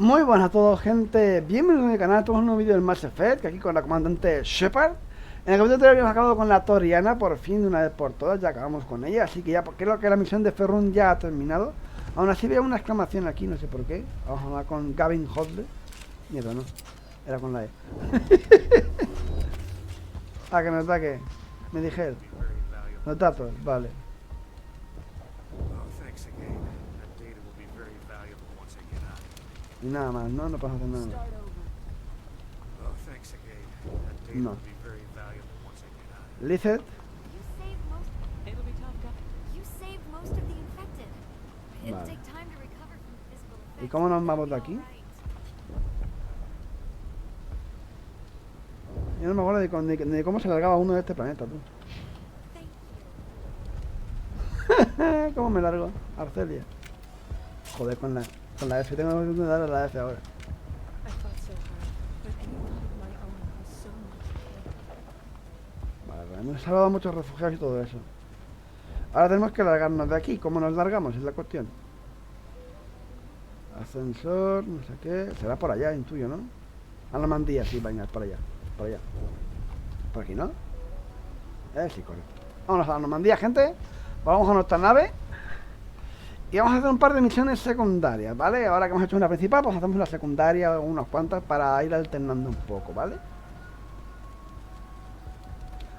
Muy buenas a todos, gente. Bienvenidos a mi canal. Estamos en un nuevo vídeo del Mass Effect, aquí con la comandante Shepard. En el capítulo anterior hemos acabado con la Toriana, por fin, de una vez por todas. Ya acabamos con ella, así que ya creo que la misión de Ferrun ya ha terminado. Aún así veo una exclamación aquí, no sé por qué. Vamos a hablar con Gavin Hodley. Mierda, no. Era con la E. Ah, que me ataque. Me dije él. Los datos, vale. Y nada más, ¿no? No podemos hacer nada. No. Lizeth. Vale. ¿Y cómo nos vamos de aquí? Yo no me acuerdo de cómo se largaba uno de este planeta, tú. ¿Cómo me largo? Arcelia. Joder, con la F. Tengo que darle a la F ahora. Vale, hemos salvado a muchos refugiados y todo eso. Ahora tenemos que largarnos de aquí. ¿Cómo nos largamos? Es la cuestión. Ascensor, no sé qué. Será por allá, intuyo, ¿no? A Normandía, sí, venga, por allá. Por allá. Por aquí, ¿no? Sí, correcto. Vámonos a la Normandía, gente. Vamos a nuestra nave. Y vamos a hacer un par de misiones secundarias, ¿vale? Ahora que hemos hecho una principal, pues hacemos una secundaria, unas cuantas, para ir alternando un poco, ¿vale?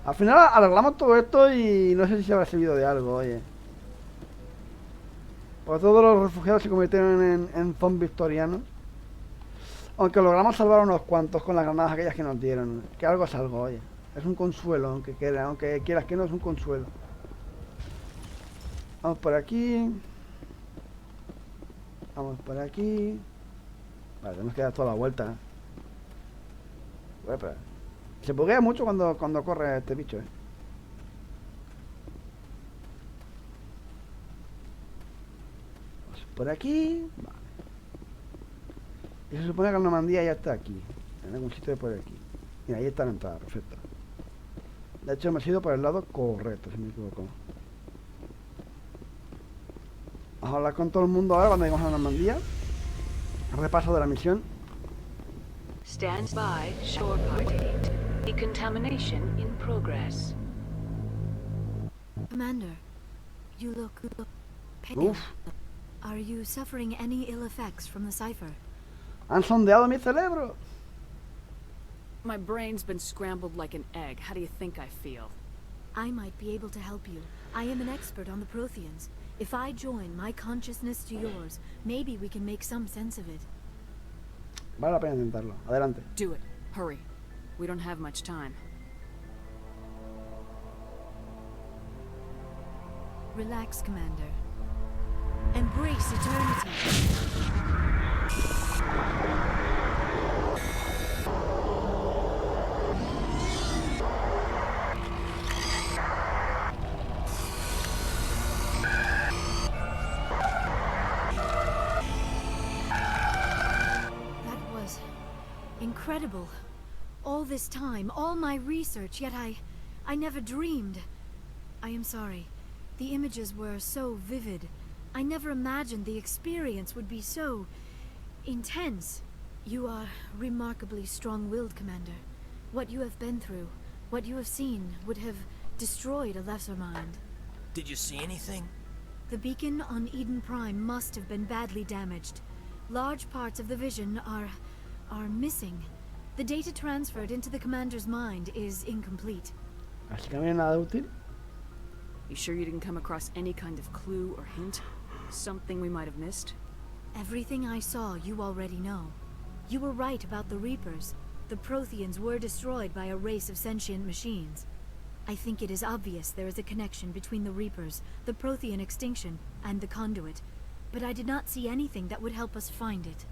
Al final arreglamos todo esto y no sé si se habrá servido de algo, oye. Pues todos los refugiados se convirtieron en zombies torianos. Aunque logramos salvar unos cuantos con las granadas aquellas que nos dieron. Que algo es algo, oye. Es un consuelo, aunque quieras que no, es un consuelo. Vamos por aquí. Vamos por aquí. Vale, tenemos que dar toda la vuelta. Uepa. Se buguea mucho cuando corre este bicho, Vamos por aquí. Vale. Y se supone que la Normandía ya está aquí. En algún sitio de por aquí. Mira, ahí está la entrada, perfecto. De hecho, hemos ido por el lado correcto, si me equivoco. Vamos a hablar con todo el mundo ahora cuando lleguemos a la Normandía. Repaso de la misión. Stands by, shore party. Decontamination in progress. Commander, you look pale. Uf. Are you suffering any ill effects from the cipher? Han sondeado mi cerebro. My brain's been scrambled like an egg. How do you think I feel? I might be able to help you. I am an expert on the Protheans. If I join my consciousness to yours, maybe we can make some sense of it. Vale la pena intentarlo. Adelante. Do it. Hurry. We don't have much time. Relax, Commander. Embrace eternity. Incredible. All this time, all my research, yet I never dreamed. I am sorry. The images were so vivid. I never imagined the experience would be so intense. You are remarkably strong-willed, Commander. What you have been through, what you have seen, would have destroyed a lesser mind. Did you see anything? The beacon on Eden Prime must have been badly damaged. Large parts of the vision are missing. The data transferred into the commander's mind is incomplete. Así que no hay nada útil. You sure you didn't come across any kind of clue or hint? Something we might have missed? Everything I saw you already know. You were right about the Reapers. The Protheans were destroyed by a race of sentient machines. I think it is obvious there is a connection between the Reapers, the Prothean extinction, and the Conduit. But I did not see anything that would help us find it.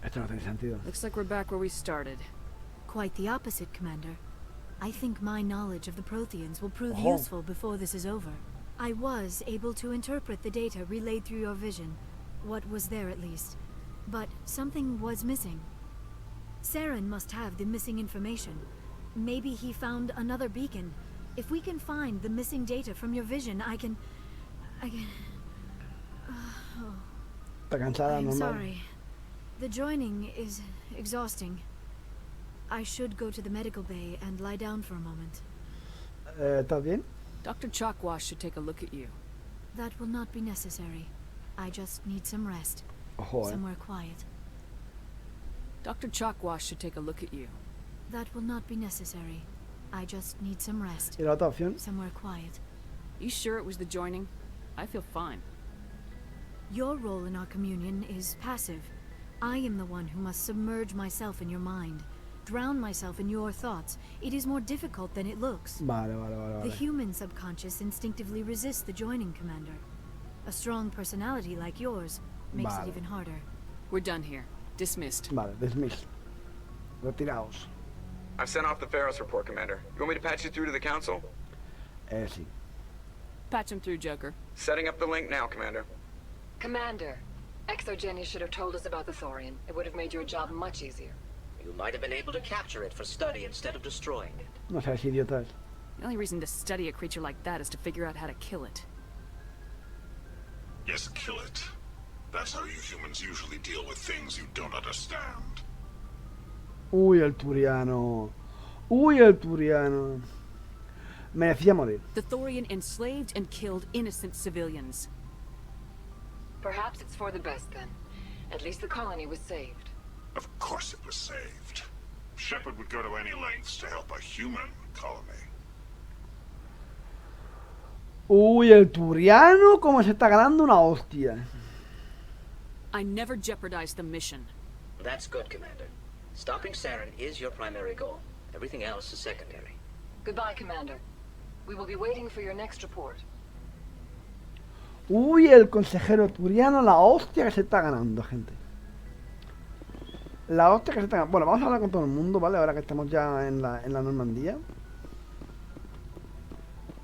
Esto no tiene sentido. Looks like we're back where we started. Quite the opposite, Commander. I think my knowledge of the Protheans will prove Oh. useful before this is over. I was able to interpret the data relayed through your vision. What was there, at least. But something was missing. Saren must have the missing information. Maybe he found another beacon. If we can find the missing data from your vision, I can... Está cansada, I'm normal. sorry. The joining is exhausting. I should go to the medical bay and lie down for a moment. ¿Estás bien? Dr. Chalkwash should take a look at you. That will not be necessary. I just need some rest. Ojo, Somewhere quiet. Dr. Chalkwash should take a look at you. That will not be necessary. I just need some rest. ¿Y la otra opción? Somewhere quiet. You sure it was the joining? I feel fine. Your role in our communion is passive. I am the one who must submerge myself in your mind. Drown myself in your thoughts. It is more difficult than it looks. Vale, vale, vale, The vale. human subconscious instinctively resists the joining, Commander. A strong personality like yours makes Vale. it even harder. We're done here. Dismissed. Vale, dismiss. Retiraos. I've sent off the Feros report, Commander. You want me to patch you through to the Council? Sí. Patch him through, Joker. Setting up the link now, Commander. Commander, Exogenia should have told us about the Thorian. It would have made your job much easier. You might have been able to capture it for study instead of destroying it. No seas idiotas. The only reason to study a creature like that is to figure out how to kill it. Yes, kill it. That's how you humans usually deal with things you don't understand. Uy, el Turiano. Uy, el Turiano. Merecía morir. The Thorian enslaved and killed innocent civilians. Perhaps it's for the best then. At least the colony was saved. Of course it was saved. Shepard would go to any lengths to help a human colony. Uy, el Turiano, como se está ganando una hostia. I never jeopardized the mission. That's good, Commander. Stopping Saren is your primary goal. Everything else is secondary. Goodbye, Commander. We will be waiting for your next report. Uy, el consejero Turiano, la hostia que se está ganando, gente. La hostia que se está ganando. Bueno, vamos a hablar con todo el mundo, ¿vale? Ahora que estamos ya en la Normandía.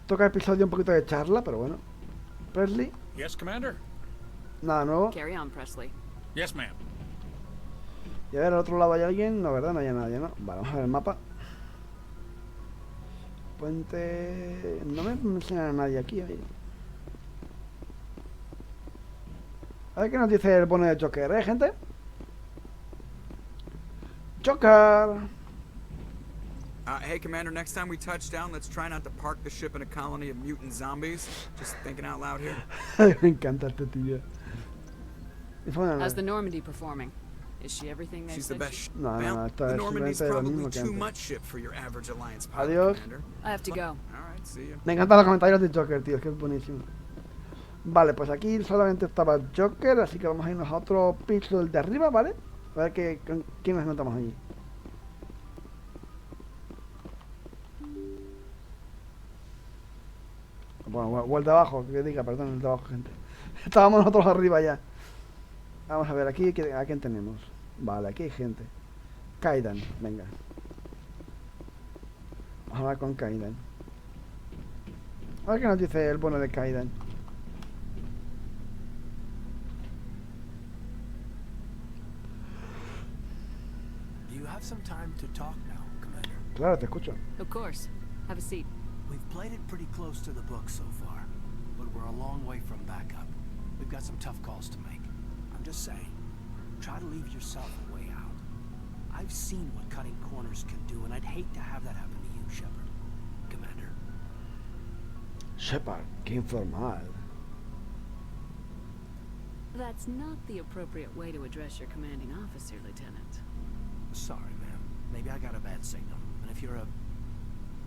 Toca episodio un poquito de charla, pero bueno. Presley, Yes, Commander? nada nuevo. Carry on, Presley. Yes, ma'am. Y a ver, al otro lado hay alguien. No, ¿verdad? No hay nadie, ¿no? Vale, vamos a ver el mapa. Puente... No me enseña a nadie aquí, oye. A ver qué nos dice el bono de Joker, gente. Joker. Hey, Commander, next time we touch down, let's try not to park the ship in a colony of mutant zombies. Just thinking out loud here. Me encanta este tío. Y fue una- How's the Normandy performing? Is she everything they She's the said best she- ship. No, no, Well, no, esto the es Normandy's simplemente lo probably mismo que too antes. much ship for your average Alliance pilot, Adiós. Commander. I have to go. All right, see ya. Me encantan los comentarios de Joker, tío, es que es buenísimo. Vale, pues aquí solamente estaba Joker, así que vamos a irnos a otro piso del de arriba, ¿vale? A ver quién nos encontramos allí. Bueno, o el de abajo, que diga, perdón, el de abajo, gente. Estábamos nosotros arriba ya. Vamos a ver, aquí, ¿a quién tenemos? Vale, aquí hay gente. Kaidan, venga. Vamos a hablar con Kaidan. A ver qué nos dice el bueno de Kaidan. Do you have some time to talk now, Commander? Claro, te escucho. Of course. Have a seat. We've played it pretty close to the book so far, but we're a long way from backup. We've got some tough calls to make. I'm just saying, try to leave yourself a way out. I've seen what cutting corners can do, and I'd hate to have that happen to you, Shepard. Commander. Shepard, qué informal. That's not the appropriate way to address your commanding officer, Lieutenant. Sorry, ma'am. Maybe I got a bad signal. And if you're a...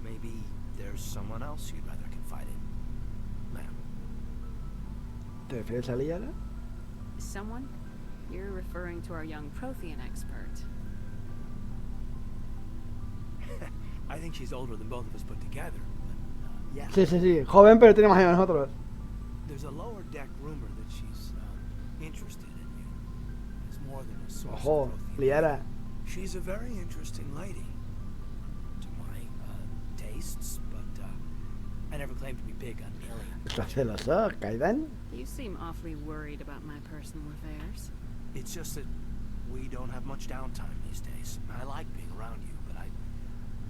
maybe there's someone else you'd rather confide in. Ma'am. ¿Te refieres a Liara? Someone? You're referring to our young Prothean expert. I think she's older than both of us put together, but, yeah. Sí, sí, sí. Joven, pero tiene más años que nosotros. There's a lower deck rumor that she's interested in you. It's more than a source Ojo, of Prothean. Liara. She's a very interesting lady. To my tastes, but I never claimed to be big on aliens. ¿Estás celoso, Kaidan? You seem awfully worried about my personal affairs. It's just that we don't have much downtime these days. I like being around you, but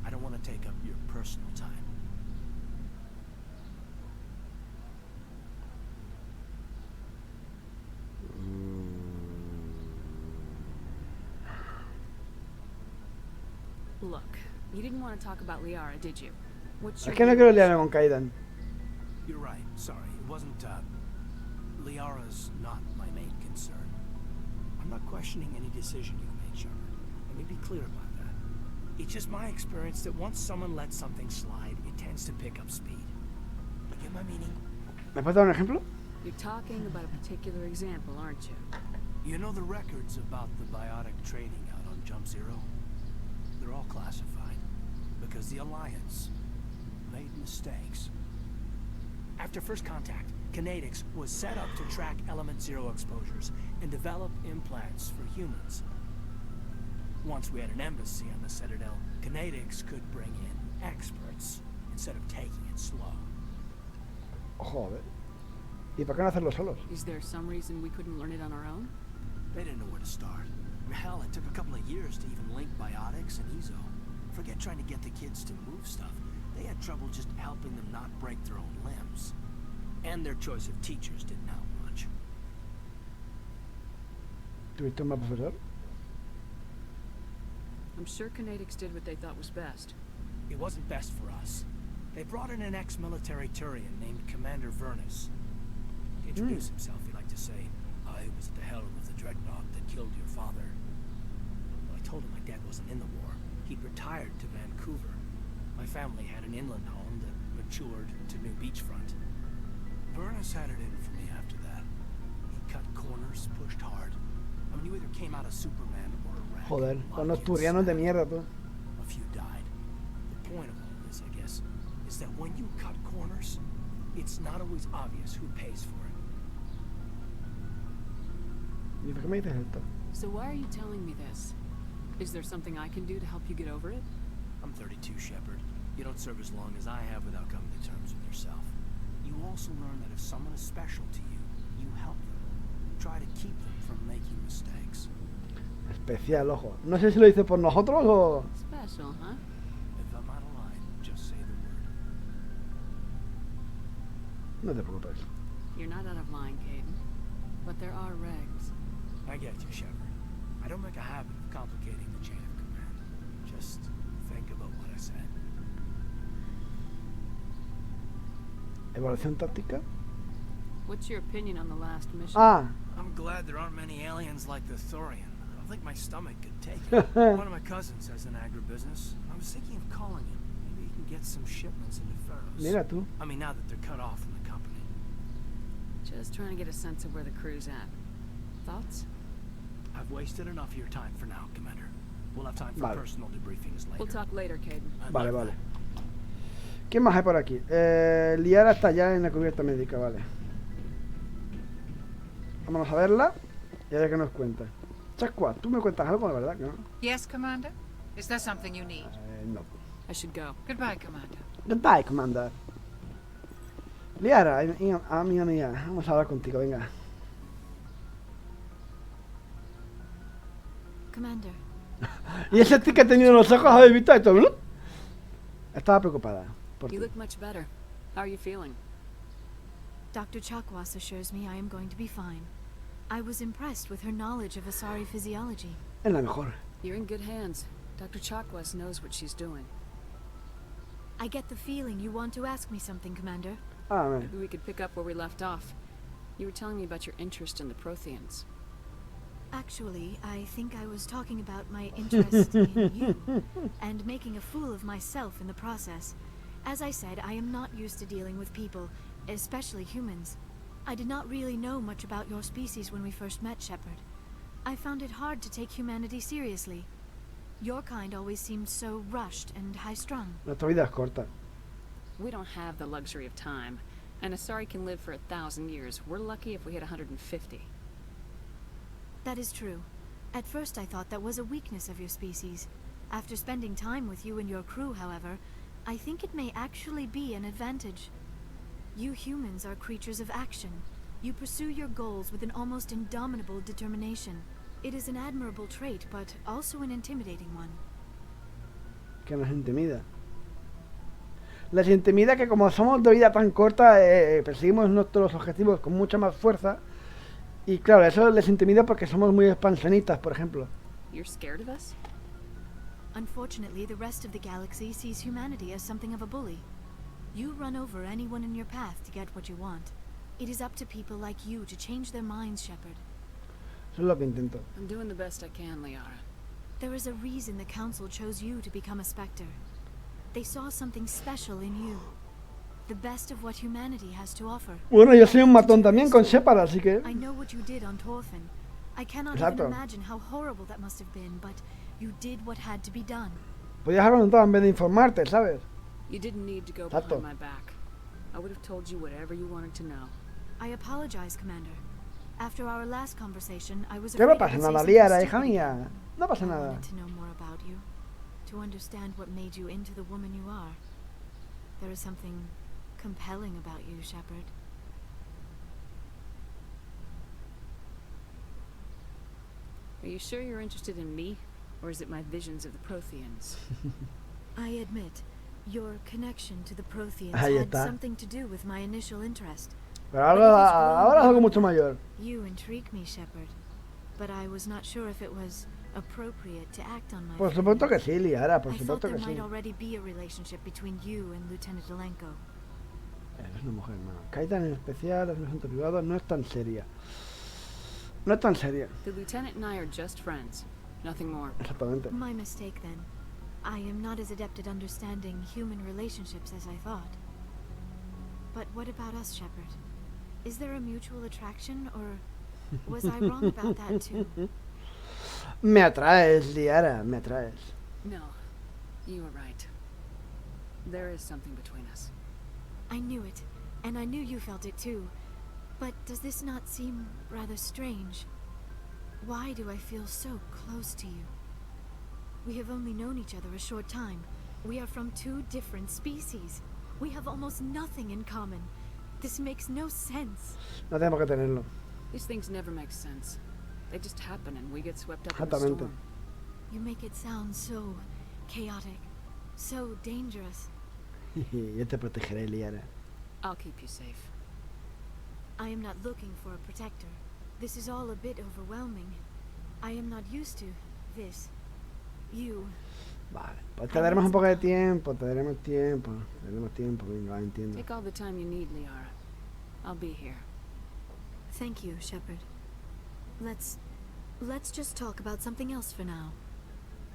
I don't want to take up your personal time. Look, you didn't want to talk about Liara, did you? What's Es your que no quiero liarme con Kaidan. You're right. Sorry. It wasn't, Liara's not my main concern. I'm not questioning any decision you've made, Shepard. Let me be clear about that. It's just my experience that once someone lets something slide, it tends to pick up speed. You get my meaning? ¿Me puedes dar un ejemplo? You're talking about a particular example, aren't you? You know the records about the biotic training out on Jump Zero? They're all classified because the Alliance made mistakes. After first contact, Kinetics was set up to track Element Zero exposures and develop implants for humans. Once we had an embassy on the Citadel, Kinetics could bring in experts instead of taking it slow. Joder. ¿Y por qué no hacerlo solos? Is there some reason we couldn't learn it on our own? They didn't know where to start. Hell, it took a couple of years to even link biotics and Ezo. Forget trying to get the kids to move stuff. They had trouble just helping them not break their own limbs. And their choice of teachers didn't help much. ¿Tuviste un mal profesor? I'm sure Kinetics did what they thought was best. It wasn't best for us. They brought in an ex-military Turian named Commander Vernus. To introduce himself, he liked to say, I was at the helm of the dreadnought that killed your father. Well, I told him my dad wasn't in the war. He'd retired to Vancouver. My family had an inland home that matured to new beachfront. Vernus had it in for me after that. He cut corners, pushed hard. I mean, you either came out a Superman or a wreck. Joder, con los turianos de mierda, tú. A few died. The point of all this, I guess, is that when you cut corners, it's not always obvious who pays for it. ¿Y por qué me dices esto? So why are you telling me this? Is there something I can do to help you get over it? I'm 32, Shepard. You don't serve as long as I have without coming to terms with yourself. You also learn that if someone is special to you, you help them. Try to keep them from making mistakes. Especial, ojo. No sé si lo dice por nosotros o... Special, huh? If I'm out of line, just say the word. No te preocupes. You're not out of line, Kaidan. But there are regs. I get you, Shepard. I don't make a habit of complicating the chain of command. Just think about what I said. ¿Evaluación táctica? What's your opinion on the last mission? Ah, I'm glad there aren't many aliens like the Thorian. I don't think my stomach could take it. One of my cousins has an agribusiness. I was thinking of calling him. Maybe he can get some shipments into Feros. mira tú. I mean, now that they're cut off from the company. Just trying to get a sense of where the crew's at. Thoughts? I've wasted enough of your time for now, Commander. We'll have time for Vale. personal debriefings later. We'll talk later, Kaidan. I'd Vale, love vale. that. ¿Quién más hay por aquí? Liara está ya en la cubierta médica, vale. Vámonos a verla y a ver qué nos cuenta. Chascua, ¿tú me cuentas algo, la verdad que no? Yes, Commander? Is there something you need? No. I should go. Goodbye, Commander. Goodbye, Commander. Liara, amiga mía, vamos a hablar contigo, venga. Commander, Y ese tic que ha tenido en los ojos, ¿habéis visto esto, no? Estaba preocupada por ti. You look much better. How are you feeling? Dr. Chakwas assures me I am going to be fine. I was impressed with her knowledge of Asari physiology. Es la mejor. You're in good hands. Dr. Chakwas knows what she's doing. I get the feeling you want to ask me something, Commander. Ah, ver. Maybe we could pick up where we left off. You were telling me about your interest in the Protheans. Actually, I think I was talking about my interest in you, and making a fool of myself in the process. As I said, I am not used to dealing with people, especially humans. I did not really know much about your species when we first met, Shepard. I found it hard to take humanity seriously. Your kind always seemed so rushed and high-strung. Nuestra vida es corta. We don't have the luxury of time. And Asari can live for 1,000 years. We're lucky if we hit 150. That is true. At first I thought that was a weakness of your species. After spending time with you and your crew, however, I think it may actually be an advantage. You humans are creatures of action. You pursue your goals with an almost indomitable determination. It is an admirable trait, but also an intimidating one. Que nos intimida. Les intimida que como somos de vida tan corta, perseguimos nuestros objetivos con mucha más fuerza. Y claro, eso les intimida porque somos muy expansionistas, por ejemplo. You're scared of us? Unfortunately, the rest of the galaxy sees humanity as something of a bully. You run over anyone in your path to get what you want. It is up to people like you to change their minds, Shepard. Eso es lo que intento. I'm doing the best I can, Liara. There is a reason the Council chose you to become a Spectre. They saw something special in you. The best of what humanity has to offer. Bueno, yo soy un matón también con Shepard, así que... I know what you did on Thorfinn. I cannot Exacto. even imagine how horrible that must have been, but you did what had to be done. Podías haberlo notado en vez de informarte, ¿sabes? You didn't need to go Exacto. behind my back. I would have told you whatever you wanted to know. I apologize, Commander. After our last conversation, I was Que no afraid I pasa would say nada, something Liara, stupid hija again. mía. No pasa I nada. wanted to know more about you, to understand what made you into the woman you are. There is something compelling about you, Shepard. Are you sure you're interested in me? Or is it my visions of the Protheans? I admit, your connection to the Protheans Ahí had está. something to do with my initial interest. Pero ahora es algo mucho mayor. You intrigue me, Shepard. But I was not sure if it was appropriate to act on my Por supuesto que feelings. sí, Liara, por I thought supuesto there que sí. might already be a relationship between you and Lieutenant Alenko. Es una mujer, no. Kaidan en especial, es un asunto privado, no es tan seria. No es tan seria. The lieutenant and I are just friends. Nothing more. Exactamente. My mistake then. I am not as adept at understanding human relationships as I thought. But what about us, Shepard? Is there a mutual attraction, or was I wrong about that too? Me atraes, Liara, me atraes. No, you were right. There is something between us. I knew it, and I knew you felt it too. But does this not seem rather strange? Why do I feel so close to you? We have only known each other a short time. We are from two different species. We have almost nothing in common. This makes no sense. No tenemos que tenerlo. These things never make sense. They just happen and we get swept up in the Exactamente. storm. You make it sound so chaotic, so dangerous. Yo te protegeré, Liara. I'll keep you safe. I am not looking for a protector. This is all a bit overwhelming. I am not used to this. You. Vale, pues te daremos un poco de tiempo, te daremos tiempo. Venga, entiendo. Take all the time you need, Liara. I'll be here. Thank you, Shepard. Let's just talk about something else for now.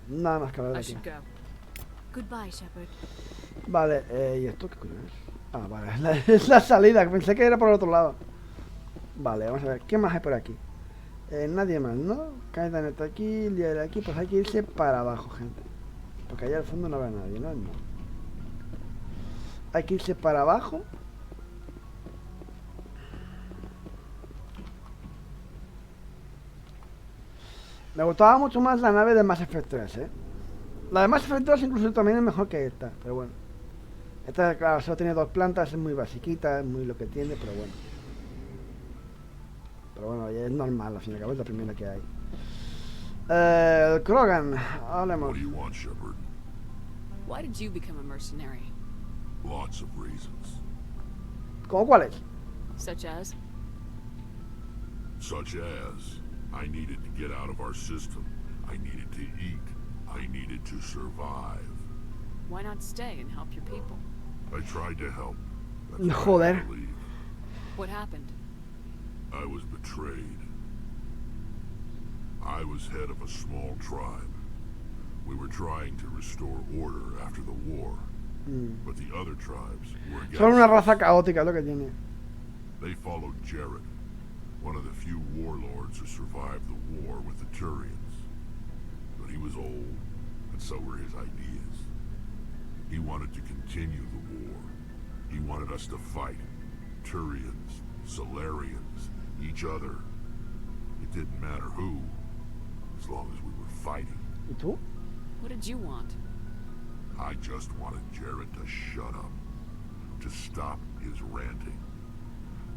Nada más que hablar de I aquí. should go. Goodbye, Shepard. Vale, ¿y esto qué coño es? Ah, vale, es la salida, pensé que era por el otro lado. Vale, vamos a ver, ¿qué más hay por aquí? Nadie más, ¿no? Kaidan está aquí, Liara aquí, pues hay que irse para abajo, gente. Porque allá al fondo no habrá nadie, ¿no? No. Hay que irse para abajo. Me gustaba mucho más la nave de Mass Effect 3, ¿eh? La de Mass Effect 2 incluso también es mejor que esta, pero bueno. Esta, claro, solo tiene 2 plantas, es muy basiquita, es muy lo que tiene, pero bueno. Pero bueno, ya es normal, al fin y al cabo es la primera que hay. El Krogan, hablemos. What do you want, Shepard? Why did you become a mercenary? Lots of reasons. ¿Cómo cuáles? Such as? Such as, I needed to get out of our system. I needed to eat. I needed to survive. Why not stay and help your people? I tried to help. That's why I Joder. had to leave. What happened? I was betrayed. I was head of a small tribe. We were trying to restore order after the war, but the other tribes were against Son una us. raza caótica, es lo que tiene. They followed Jared, one of the few warlords who survived the war with the Turians. But he was old, and so were his ideas. He wanted to continue the war. He wanted us to fight. Turians, Solarians, each other. It didn't matter who, as long as we were fighting. ¿Y tú? What did you want? I just wanted Jared to shut up, to stop his ranting.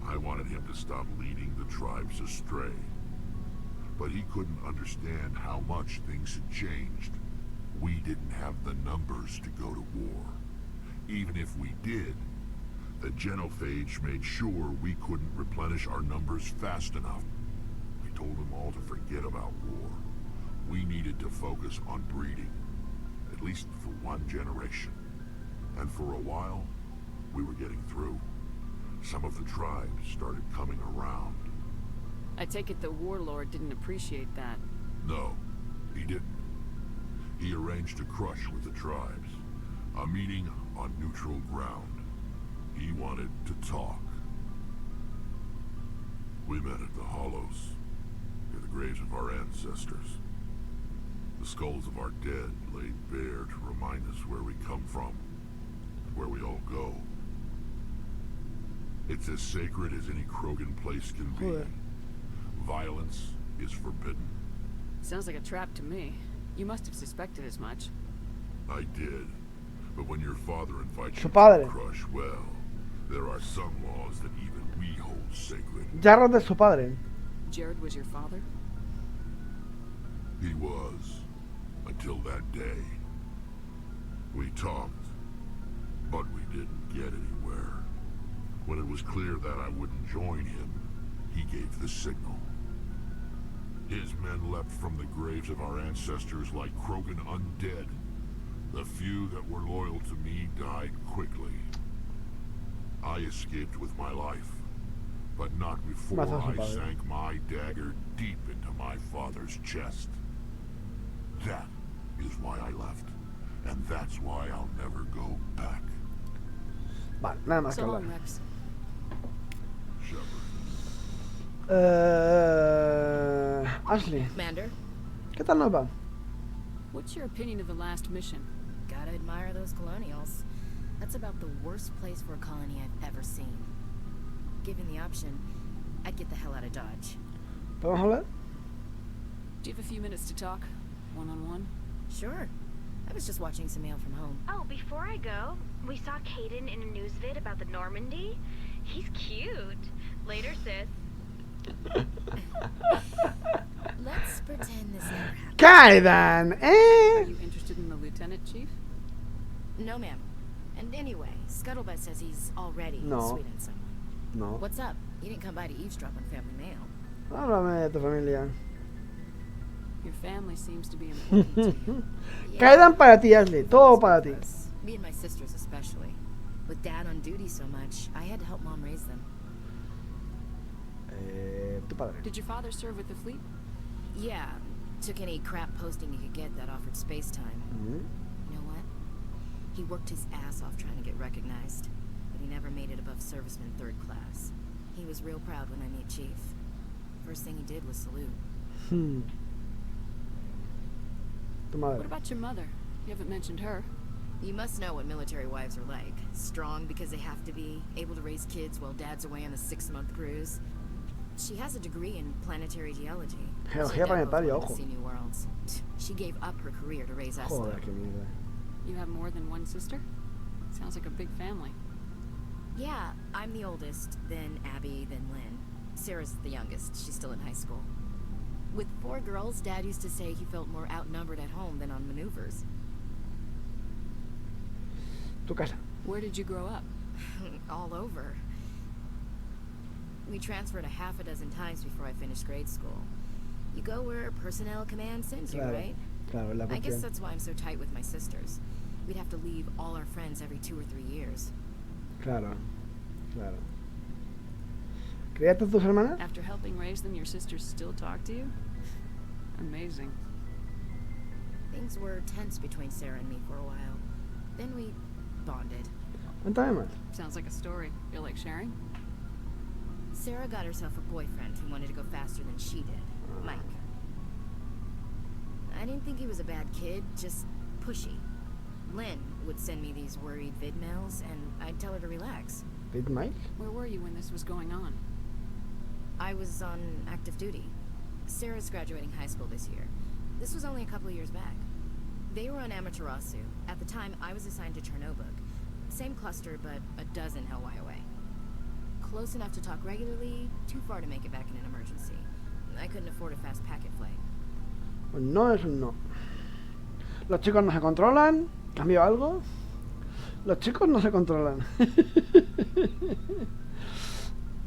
I wanted him to stop leading the tribes astray. But he couldn't understand how much things had changed. We didn't have the numbers to go to war. Even if we did, the genophage made sure we couldn't replenish our numbers fast enough. I told them all to forget about war. We needed to focus on breeding. at least for one generation. And for a while, we were getting through. Some of the tribes started coming around. I take it the warlord didn't appreciate that. No, he didn't. He arranged a crush with the tribes. A meeting on neutral ground. He wanted to talk. We met at the Hollows, near the graves of our ancestors. The skulls of our dead laid bare to remind us where we come from, and where we all go. It's as sacred as any Krogan place can be. Violence is forbidden. Sounds like a trap to me. You must have suspected as much. I did. But when your father invites Su you to padre. a crush, well, there are some laws that even we hold sacred. Jarros de su padre. Jared was your father? He was. Until that day. We talked. But we didn't get anywhere. When it was clear that I wouldn't join him, he gave the signal. His men leapt from the graves of our ancestors like Krogan undead. The few that were loyal to me died quickly. I escaped with my life, but not before I sank my dagger deep into my father's chest. That is why I left, and that's why I'll never go back. Vale, nada más que So hablar. long, Rex. Ashley, Commander, ¿qué tal nos va? What's your opinion of the last mission? gotta admire those colonials. That's about the worst place for a colony I've ever seen. Given the option, I'd get the hell out of Dodge. ¿Podemos hablar? Do you have a few minutes to talk? One-on-one? Sure. I was just watching some mail from home. Oh, before I go, we saw Kaidan in a news vid about the Normandie. He's cute. Later, sis. Let's pretend this never happened. Kaidan, Are you interested in the lieutenant, Chief? No, ma'am. And anyway, Scuttlebutt says he's already No. sweet on someone. No. What's up? You didn't come by to eavesdrop on family mail. Háblame de tu familia. Your family seems to be important to you. Kaidan para ti, Ashley. Todo para ti. Me and my sisters especially. With Dad on duty so much, I had to help Mom raise them. Tu padre. Did your father serve with the fleet? Yeah, took any crap posting he could get that offered space time. You know what? He worked his ass off trying to get recognized, but he never made it above serviceman 3rd class. He was real proud when I met Chief. First thing he did was salute. Tu madre. What about your mother? You haven't mentioned her. You must know what military wives are like. Strong because they have to be, able to raise kids while Dad's away on a 6-month cruise. She has a degree in planetary geology. Geología planetaria, ojo. See new worlds. She gave up her career to raise us. Joder, qué mierda. You have more than one sister? Sounds like a big family. Yeah, I'm the oldest, then Abby, then Lynn. Sarah's the youngest. She's still in high school. With 4 girls, Dad used to say he felt more outnumbered at home than on maneuvers. Tu casa. Where did you grow up? All over. We transferred a half a dozen times before I finished grade school. You go where personnel command sends you, Claro. right? Claro, es la I guess cuestión. that's why I'm so tight with my sisters. We'd have to leave all our friends every 2 or 3 years. Claro. Claro. ¿Criaste tus hermanas? After helping raise them, your sisters still talk to you? Amazing. Things were tense between Sarah and me for a while. Then we bonded. Cuéntame más. Sounds like a story. Feel like sharing? Sarah got herself a boyfriend who wanted to go faster than she did, Mike. I didn't think he was a bad kid, just pushy. Lynn would send me these worried vid mails, and I'd tell her to relax. Big Mike? Where were you when this was going on? I was on active duty. Sarah's graduating high school this year. This was only a couple of years back. They were on Amaterasu. At the time, I was assigned to Chernobyl. Same cluster, but a dozen Hawaii away. Close enough to talk regularly, too far to make it back in an emergency. I couldn't afford a fast packet flight. Pues no es un no. Los chicos no se controlan. ¿Cambió algo? Los chicos no se controlan.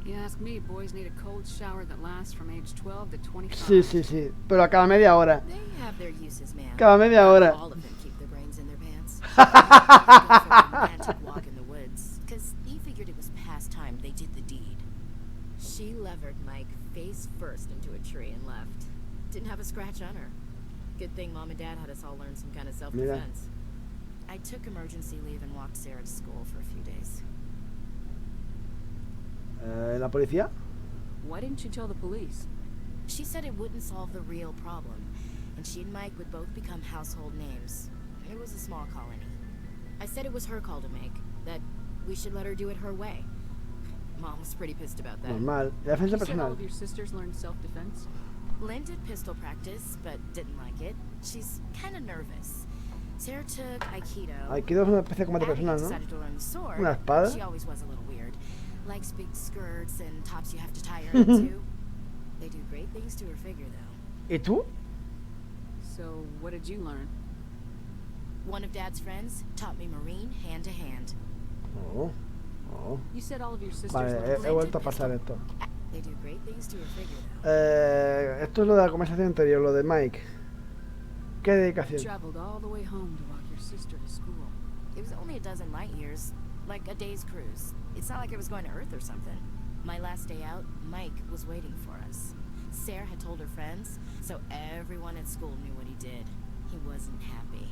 You ask me, boys need a cold shower that lasts from age 12 to 25. Sí, sí, sí. Pero a cada media hora. They have their uses, man. Cada media hora. All of them keep their brains in their romantic walk in the woods, because he figured it was past time they did the deed. She levered Mike face first into a tree and left. Didn't have a scratch on her. Good thing Mom and Dad had us all learn some kind of self-defense. I took emergency leave and walked Sarah to school for a few days. ¿La policía? Why didn't you tell the police? She said it wouldn't solve the real problem, and she and Mike would both become household names. It was a small colony. I said it was her call to make, that we should let her do it her way. Mom was pretty pissed about that. Normal. Defensa You said all personal. of your sisters learned self-defense? Lynn did pistol practice, but didn't like it. She's kind of nervous. Sarah took Aikido. Aikido es una especie de combate personal, ¿no? Decided to learn the sword. Una espada. She always was a little weird. Likes big skirts and tops you have to tie her into. They do great things to her figure, though. ¿Y tú? So, what did you learn? One of Dad's friends taught me Marine hand to hand. Oh. Oh. You said all of your sisters Vale, learned he vuelto a pasar esto. They do great things to her figure, though. Esto es lo de la conversación anterior, lo de Mike. ¿Qué You dedicación? traveled all the way home to walk your sister to school. It was only a dozen light years, like a day's cruise. It's not like it was going to Earth or something. My last day out, Mike was waiting for us. Sarah had told her friends, so everyone at school knew what he did. He wasn't happy.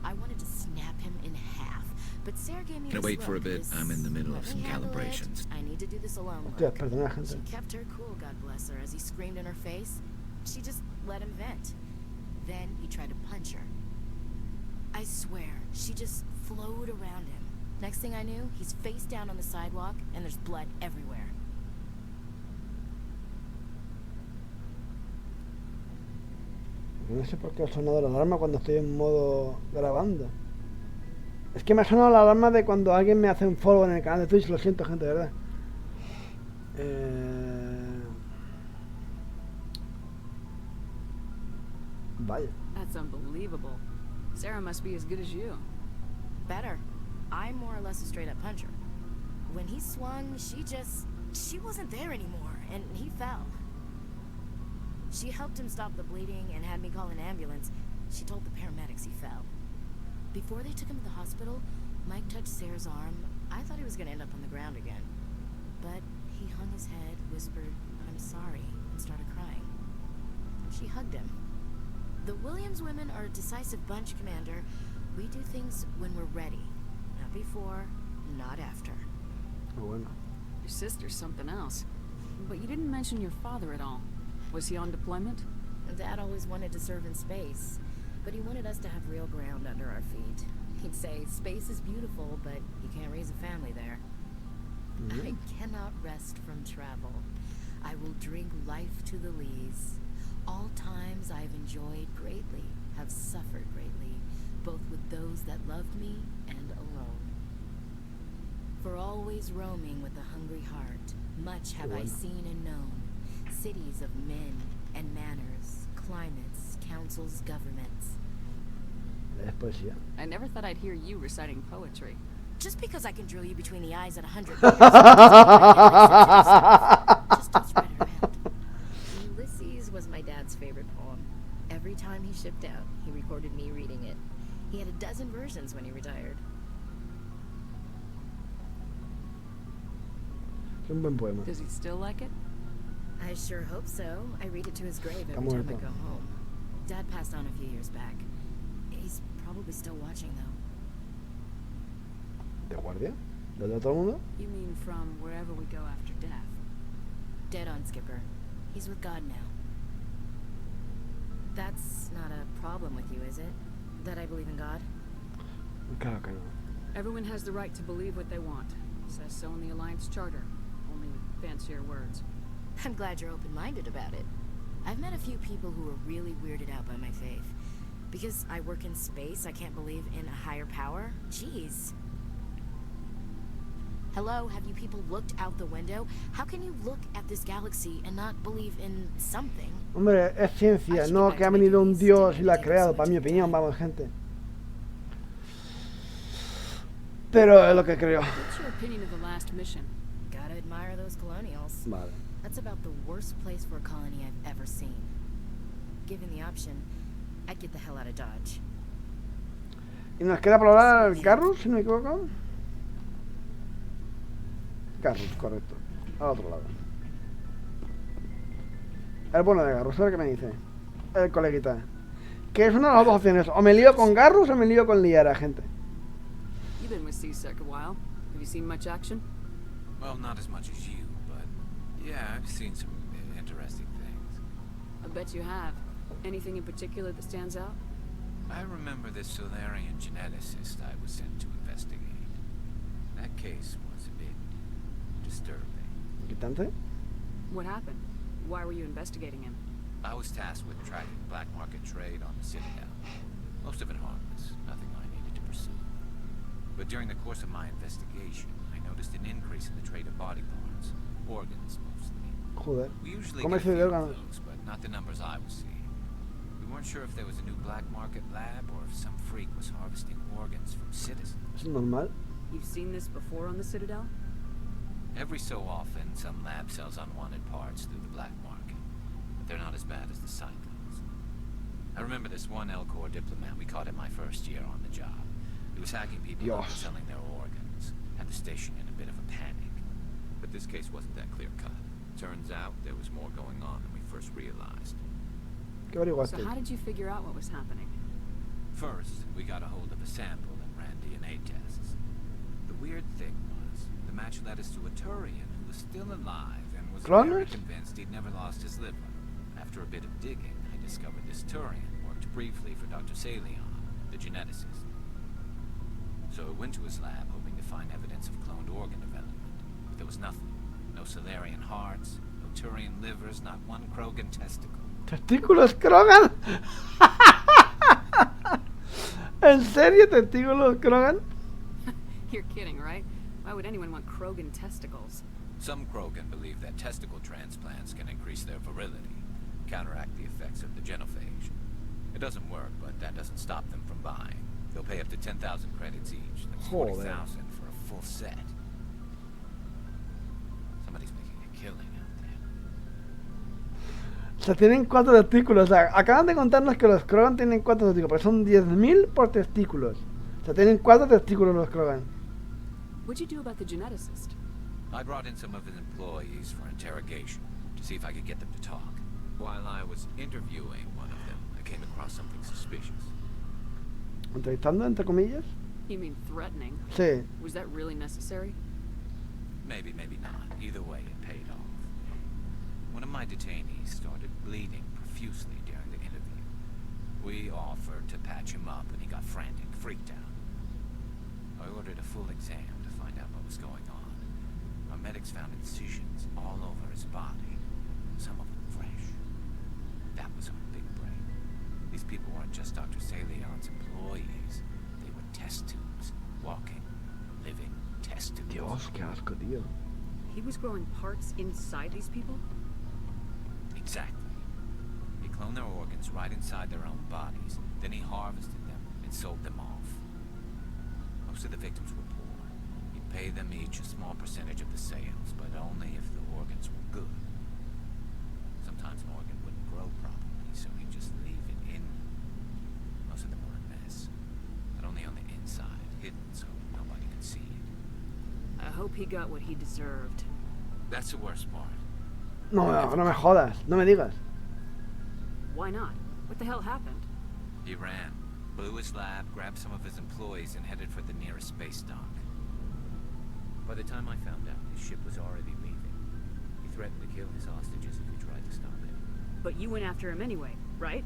I wanted to snap him in half, but Sarah gave me Can I this wait for a look, bit? this, I'm in the middle of "Let some me handle it. calibrations. I need to do this alone Hostia, look." perdona, gente. She kept her cool, God bless her, as he screamed in her face. She just let him vent. Then he tried to punch her. I swear, she just flowed around him. Next thing I knew, he's face down on the sidewalk, and there's blood everywhere. No sé por qué ha sonado la alarma cuando estoy en modo grabando. Es que me ha sonado la alarma de cuando alguien me hace un follow en el canal de Twitch. Lo siento, gente, de verdad. Vaya. That's unbelievable. Sarah must be as good as you. Better. I'm more or less a straight-up puncher. When he swung, she wasn't there anymore, and he fell. She helped him stop the bleeding and had me call an ambulance. She told the paramedics he fell. Before they took him to the hospital, Mike touched Sarah's arm. I thought he was going to end up on the ground again. But he hung his head, whispered, "I'm sorry," and started crying. She hugged him. The Williams women are a decisive bunch, Commander. We do things when we're ready. Not before, not after. Oh, bueno. Your sister's something else. But you didn't mention your father at all. Was he on deployment? Dad always wanted to serve in space, but he wanted us to have real ground under our feet. He'd say, space is beautiful, but you can't raise a family there. I cannot rest from travel. I will drink life to the lees. All times I've enjoyed greatly, have suffered greatly, both with those that loved me and alone. For always roaming with a hungry heart, much have I seen and known. Cities of men and manners, climates, councils, governments. Es poesía. I never thought I'd hear you reciting poetry. Just because I can drill you between the eyes at 100 just don't spread it around. Ulysses was my dad's favorite poem. Every time he shipped out, he recorded me reading it. He had a dozen versions when he retired. Es un buen poema. Does he still like it? I sure hope so. I read it to his grave every Está time I muerto. go home. Dad passed on a few years back. He's probably still watching, though. ¿De guardia? ¿De todo el mundo? You mean from wherever we go after death? Dead on, Skipper. He's with God now. That's not a problem with you, is it? That I believe in God? Claro que no. Everyone has the right to believe what they want. Says so in the Alliance Charter, only with fancier words. I'm glad you're open-minded about it. I've met a few people who are really weirded out by my faith. Because I work in space, I can't believe in a higher power? Jeez. Hello, have you people looked out the window? How can you look at this galaxy and not believe in something? Hombre, es ciencia, no que ha venido un dios y lo ha creado, para mi opinión, vamos, gente. Pero es lo que creo. What's your opinion of the last mission? Gotta admire those colonials. Vale. That's about the worst place for a colony I've ever seen. Given the option, I'd get the hell out of Dodge. Y nos queda por hablar Garrus, si no me equivoco. Garrus, correcto. Al otro lado. El bueno de Garrus, a ver qué me dice el coleguita. Que es una de las dos opciones. O me lío con Garrus o me lío con Liara, gente. You've been with C-Sec a while. Have you seen much action? Well, not as much as you, but yeah, I've seen some interesting things. I bet you have. Anything in particular that stands out? I remember this Solarian geneticist I was sent to investigate. That case was a bit disturbing. ¿Inquietante? What happened? Why were you investigating him? I was tasked with tracking black market trade on the Citadel. Most of it harmless, nothing I needed to pursue. But during the course of my investigation, I noticed an increase in the trade of body parts, organs mostly. Joder. We usually ¿Cómo get a se few dio of ganas? those, but not the numbers I was seeing. We weren't sure if there was a new black market lab or if some freak was harvesting organs from citizens. ¿Es normal? You've seen this before on the Citadel? Every so often, some lab sells unwanted parts through the black market, but they're not as bad as the Cyclones. I remember this one L-Corps diplomat we caught in my first year on the job. He was hacking people who were selling their organs, had the station in a bit of a panic. But this case wasn't that clear-cut. Turns out there was more going on than we first realized. So how did you figure out what was happening? First, we got a hold of a sample and ran DNA tests. The weird thing was, the match led us to a Turian who was still alive and was very convinced he'd never lost his liver. After a bit of digging, I discovered this Turian worked briefly for Dr. Salion, the geneticist. So I went to his lab hoping to find evidence of cloned organ development. But there was nothing. No Solarian hearts, no Turian livers, not one Krogan testicle. ¿Testículos Krogan? ¿En serio testículos Krogan? You're kidding, right? Why would anyone want Krogan testicles? Some Krogan believe that testicle transplants can increase their virility, counteract the effects of the genophage. It doesn't work, but that doesn't stop them from buying. They'll pay up to 10,000 credits each. That's 40,000 for a full set. Somebody's making a killing out there. O sea, tienen 4 testículos. O sea, acaban de contarnos que los Krogan tienen 4 testículos, pero son 10.000 por testículos. O sea, tienen 4 testículos los Krogan. What'd you do about the geneticist? I brought in some of his employees for interrogation to see if I could get them to talk. While I was interviewing one of them, I came across something suspicious. ¿Entrevistando, entre comillas? You mean threatening? Sí. Was that really necessary? Maybe, maybe not. Either way, it paid off. One of my detainees started bleeding profusely during the interview. We offered to patch him up, and he got frantic, freaked out. I ordered a full exam to find out what was going on. Our medics found incisions all over his body, some of them fresh. That was our big break. These people weren't just Dr. Salion's employees. They were test tubes, walking, living test tubes. Dios, qué asco, tío. He was growing parts inside these people? Exactly. He cloned their organs right inside their own bodies. Then he harvested them and sold them off. Most of the victims were poor. He'd pay them each a small percentage of the sales, but only if the organs were good. Sometimes an organ wouldn't grow properly, so he'd just leave it in. Most of them were a mess, but only on the inside, hidden so nobody could see it. I hope he got what he deserved. That's the worst part. No, no me jodas, no me digas. Why not? What the hell happened? He ran, blew his lab, grabbed some of his employees, and headed for the nearest space dock. By the time I found out, his ship was already leaving. He threatened to kill his hostages if we tried to stop him. But you went after him anyway, right?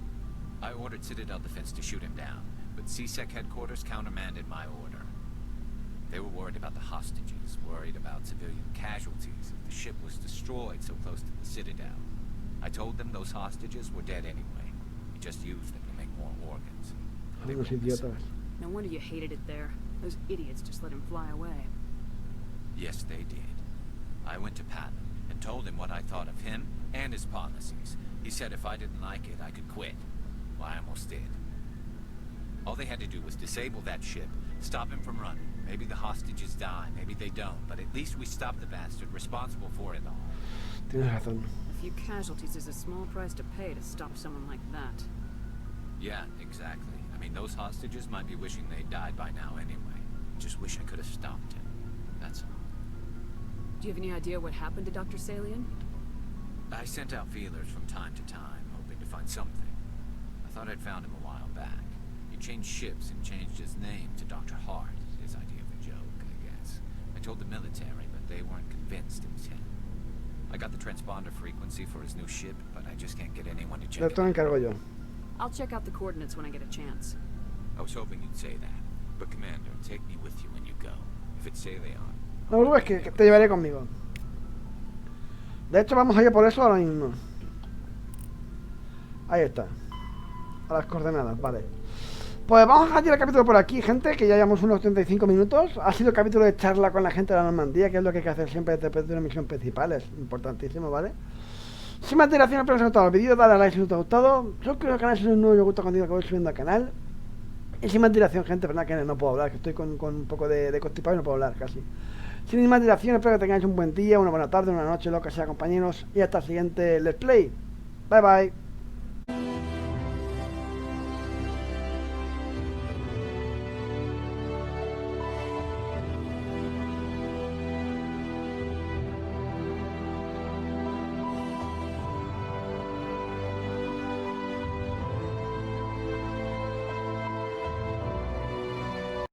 I ordered Citadel Defense to shoot him down, but C-Sec headquarters countermanded my order. They were worried about the hostages, worried about civilian casualties if the ship was destroyed so close to the Citadel. I told them those hostages were dead anyway. We just used them to make more organs. They were idiotas. No wonder you hated it there. Those idiots just let him fly away. Yes, they did. I went to Patton and told him what I thought of him and his policies. He said if I didn't like it, I could quit. Well, I almost did. All they had to do was disable that ship, stop him from running. Maybe the hostages die, maybe they don't, but at least we stopped the bastard responsible for it all. Tienes razón. A few casualties is a small price to pay to stop someone like that. Yeah, exactly. I mean, those hostages might be wishing they died by now anyway. Just wish I could have stopped it. That's all. Do you have any idea what happened to Dr. Salian? I sent out feelers from time to time, hoping to find something. I thought I'd found him a while back. He changed ships and changed his name to Dr. Hart, his idea of a joke, I guess. I told the military, but they weren't convinced it was him. I got the transponder frequency for his new ship, but I just can't get anyone to check it. Esto me encargo yo. I'll check out the coordinates when I get a chance. I was hoping you'd say that. But Commander, take me with you when you go. If it's Salion. No, es que te llevaré conmigo. De hecho, vamos a ir por eso ahora mismo. Ahí está. A las coordenadas, vale. Pues vamos a dejar ya el capítulo por aquí, gente, que ya llevamos unos 35 minutos. Ha sido el capítulo de charla con la gente de la Normandía, que es lo que hay que hacer siempre después de una misión principal. Es importantísimo, ¿vale? Sin más dilación, espero que os haya gustado el vídeo. Dale a like si os ha gustado. Suscribiros al canal si no es nuevo y os gusta el contenido que voy subiendo al canal. Y sin más dilación, gente, verdad que no puedo hablar, que estoy con un poco de constipado y no puedo hablar casi. Sin más dilación, espero que tengáis un buen día, una buena tarde, una noche, lo que sea, compañeros. Y hasta el siguiente Let's Play. Bye bye.